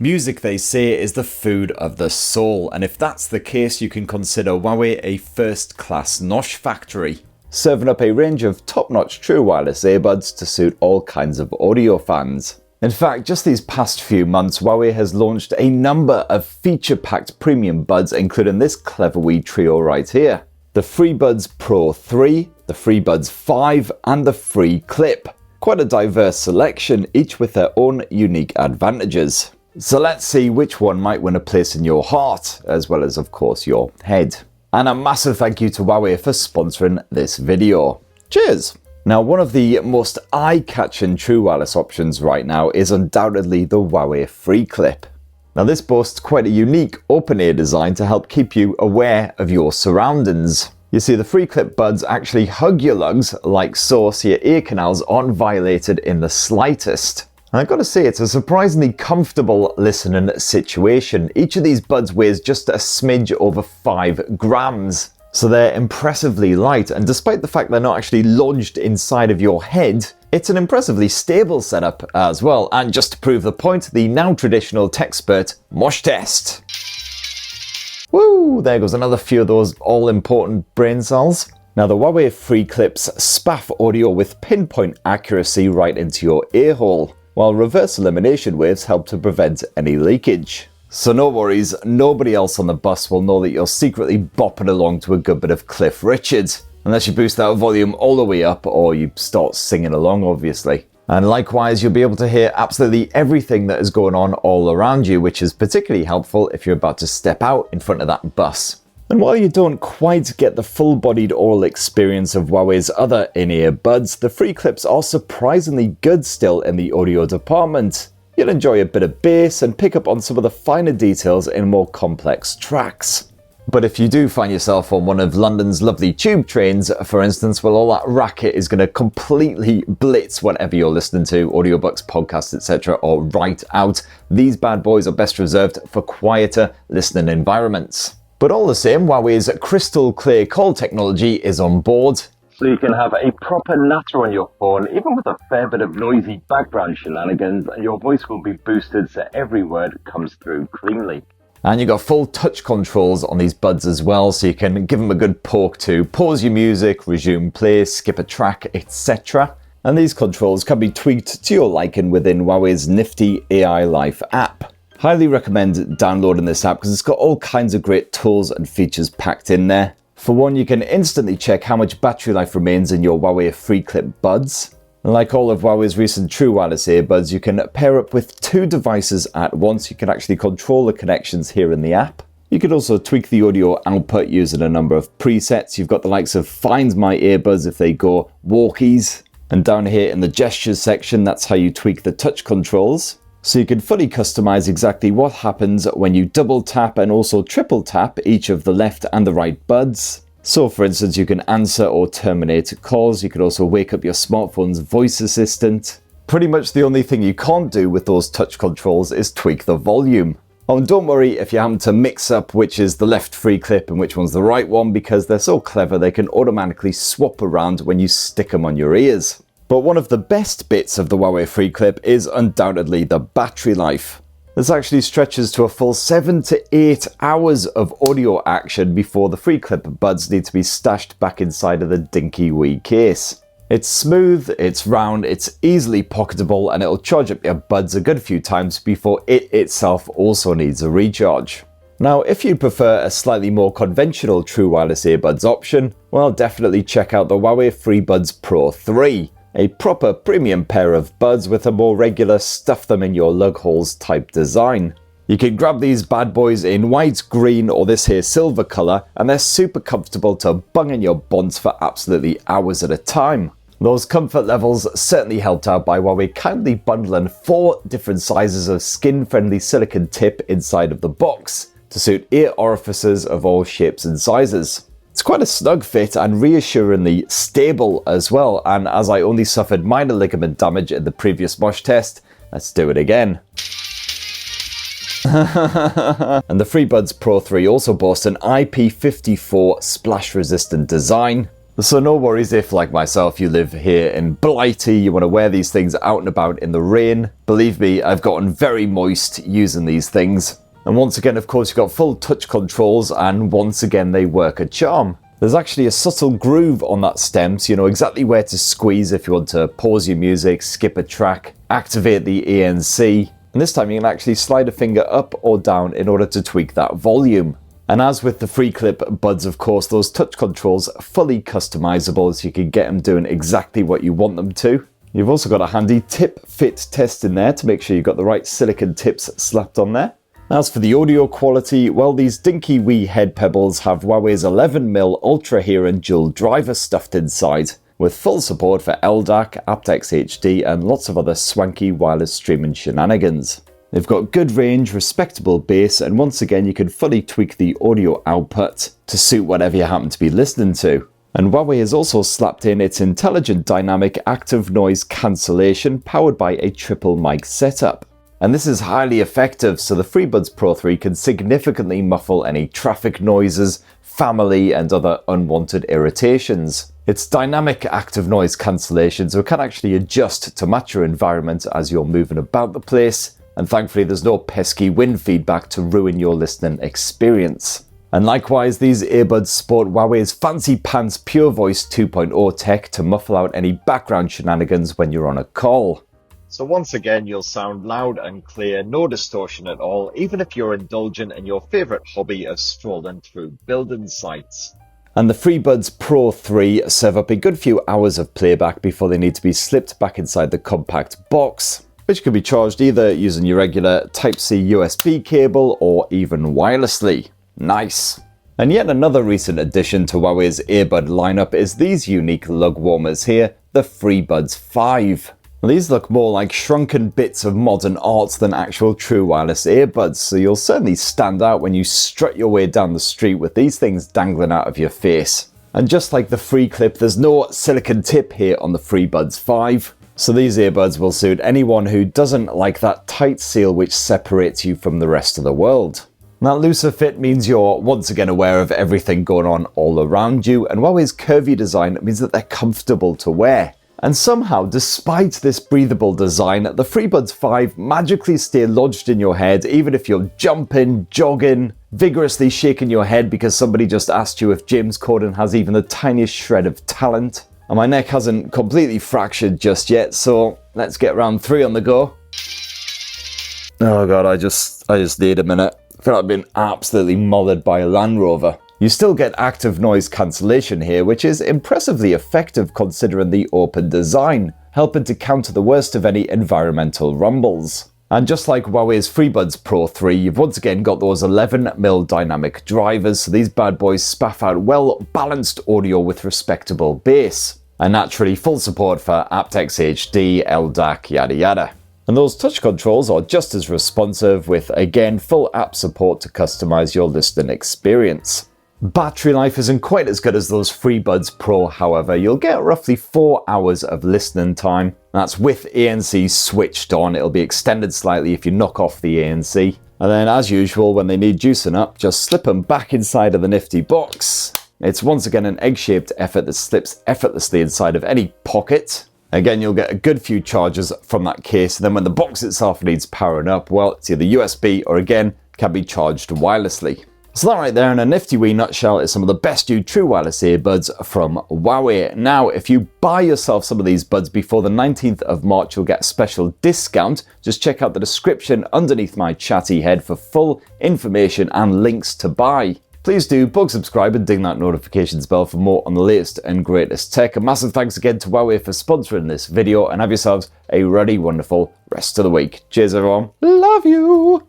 Music, they say, is the food of the soul, and if that's the case, you can consider Huawei a first-class nosh factory, serving up a range of top-notch true wireless earbuds to suit all kinds of audio fans. In fact, just these past few months, Huawei has launched a number of feature-packed premium buds, including this clever wee trio right here. The Freebuds Pro 3, the Freebuds 5, and the Freeclip. Quite a diverse selection, each with their own unique advantages. So let's see which one might win a place in your heart, as well as of course your head. And a massive thank you to Huawei for sponsoring this video. Cheers! Now, one of the most eye-catching true wireless options right now is undoubtedly the Huawei Freeclip. Now, this boasts quite a unique open-ear design to help keep you aware of your surroundings. You see, the Freeclip buds actually hug your lungs like so your ear canals aren't violated in the slightest. And I've got to say, it's a surprisingly comfortable listening situation. Each of these buds weighs just a smidge over 5 grams. So they're impressively light, and despite the fact they're not actually lodged inside of your head, it's an impressively stable setup as well. And just to prove the point, the now traditional Techspert mosh test. Woo! There goes another few of those all-important brain cells. Now, the Huawei Freeclip's spaff audio with pinpoint accuracy right into your ear hole, while reverse elimination waves help to prevent any leakage. So no worries, nobody else on the bus will know that you're secretly bopping along to a good bit of Cliff Richard, unless you boost that volume all the way up or you start singing along, obviously. And likewise, you'll be able to hear absolutely everything that is going on all around you, which is particularly helpful if you're about to step out in front of that bus. And while you don't quite get the full-bodied oral experience of Huawei's other in-ear buds, the Freeclips are surprisingly good still in the audio department. You'll enjoy a bit of bass and pick up on some of the finer details in more complex tracks. But if you do find yourself on one of London's lovely tube trains, for instance, well, all that racket is going to completely blitz whatever you're listening to, audiobooks, podcasts, etc., or right out. These bad boys are best reserved for quieter listening environments. But all the same, Huawei's crystal clear call technology is on board. So you can have a proper natter on your phone, even with a fair bit of noisy background shenanigans, and your voice will be boosted so every word comes through cleanly. And you've got full touch controls on these buds as well, so you can give them a good poke to pause your music, resume play, skip a track, etc. And these controls can be tweaked to your liking within Huawei's nifty AI Life app. Highly recommend downloading this app because it's got all kinds of great tools and features packed in there. For one, you can instantly check how much battery life remains in your Huawei Freeclip buds. Like all of Huawei's recent true wireless earbuds, you can pair up with 2 devices at once. You can actually control the connections here in the app. You could also tweak the audio output using a number of presets. You've got the likes of Find My Earbuds if they go walkies. And down here in the gestures section, that's how you tweak the touch controls. So you can fully customize exactly what happens when you double tap and also triple tap each of the left and the right buds. So for instance, you can answer or terminate calls. You could also wake up your smartphone's voice assistant. Pretty much the only thing you can't do with those touch controls is tweak the volume. Oh, and don't worry if you happen to mix up which is the left Freeclip and which one's the right one, because they're so clever they can automatically swap around when you stick them on your ears. But one of the best bits of the Huawei Freeclip is undoubtedly the battery life. This actually stretches to a full 7 to 8 hours of audio action before the Freeclip buds need to be stashed back inside of the dinky wee case. It's smooth, it's round, it's easily pocketable, and it'll charge up your buds a good few times before it itself also needs a recharge. Now, if you prefer a slightly more conventional true wireless earbuds option, well, definitely check out the Huawei Freebuds Pro 3. A proper premium pair of buds with a more regular stuff them in your lug holes type design. You can grab these bad boys in white, green, or this here silver colour, and they're super comfortable to bung in your bonds for absolutely hours at a time. Those comfort levels certainly helped out by Huawei kindly bundling 4 different sizes of skin-friendly silicone tip inside of the box to suit ear orifices of all shapes and sizes. It's quite a snug fit and reassuringly stable as well, and as I only suffered minor ligament damage in the previous mosh test, let's do it again. And the Freebuds Pro 3 also boasts an IP54 splash resistant design. So no worries if, like myself, you live here in Blighty, you want to wear these things out and about in the rain. Believe me, I've gotten very moist using these things. And once again, of course, you've got full touch controls, and once again, they work a charm. There's actually a subtle groove on that stem, so you know exactly where to squeeze if you want to pause your music, skip a track, activate the ANC. And this time you can actually slide a finger up or down in order to tweak that volume. And as with the Freeclip buds, of course, those touch controls are fully customizable, so you can get them doing exactly what you want them to. You've also got a handy tip fit test in there to make sure you've got the right silicone tips slapped on there. As for the audio quality, well, these dinky wee head pebbles have Huawei's 11mm Ultra Hearing dual driver stuffed inside, with full support for LDAC, aptX HD, and lots of other swanky wireless streaming shenanigans. They've got good range, respectable bass, and once again you can fully tweak the audio output to suit whatever you happen to be listening to. And Huawei has also slapped in its intelligent dynamic active noise cancellation powered by a triple mic setup. And this is highly effective, so the Freebuds Pro 3 can significantly muffle any traffic noises, family, and other unwanted irritations. It's dynamic active noise cancellation, so it can actually adjust to match your environment as you're moving about the place. And thankfully there's no pesky wind feedback to ruin your listening experience. And likewise, these earbuds sport Huawei's fancy pants Pure Voice 2.0 tech to muffle out any background shenanigans when you're on a call. So once again, you'll sound loud and clear, no distortion at all, even if you're indulgent in your favourite hobby of strolling through building sites. And the Freebuds Pro 3 serve up a good few hours of playback before they need to be slipped back inside the compact box, which can be charged either using your regular Type-C USB cable or even wirelessly. Nice! And yet another recent addition to Huawei's earbud lineup is these unique lug warmers here, the Freebuds 5. These look more like shrunken bits of modern art than actual true wireless earbuds, so you'll certainly stand out when you strut your way down the street with these things dangling out of your face. And just like the Freeclip, there's no silicone tip here on the Freebuds 5. So these earbuds will suit anyone who doesn't like that tight seal which separates you from the rest of the world. That looser fit means you're once again aware of everything going on all around you, and Huawei's curvy design means that they're comfortable to wear. And somehow, despite this breathable design, the Freebuds 5 magically stay lodged in your head even if you're jumping, jogging, vigorously shaking your head because somebody just asked you if James Corden has even the tiniest shred of talent. And my neck hasn't completely fractured just yet, so let's get round 3 on the go. Oh god, I just need a minute. I feel like I've been absolutely mothered by a Land Rover. You still get active noise cancellation here, which is impressively effective considering the open design, helping to counter the worst of any environmental rumbles. And just like Huawei's Freebuds Pro 3, you've once again got those 11mm dynamic drivers, so these bad boys spaff out well-balanced audio with respectable bass. And naturally full support for aptX HD, LDAC, yada yada. And those touch controls are just as responsive with, again, full app support to customize your listening experience. Battery life isn't quite as good as those Freebuds Pro, however. You'll get roughly 4 hours of listening time. That's with ANC switched on. It'll be extended slightly if you knock off the ANC. And then, as usual, when they need juicing up, just slip them back inside of the nifty box. It's once again an egg-shaped effort that slips effortlessly inside of any pocket. Again, you'll get a good few charges from that case. And then when the box itself needs powering up, well, it's either USB or, again, can be charged wirelessly. So that right there in a nifty wee nutshell is some of the best new true wireless earbuds from Huawei. Now, if you buy yourself some of these buds before the 19th of March, you'll get a special discount. Just check out the description underneath my chatty head for full information and links to buy. Please do bug subscribe and ding that notifications bell for more on the latest and greatest tech. A massive thanks again to Huawei for sponsoring this video, and have yourselves a really wonderful rest of the week. Cheers everyone. Love you.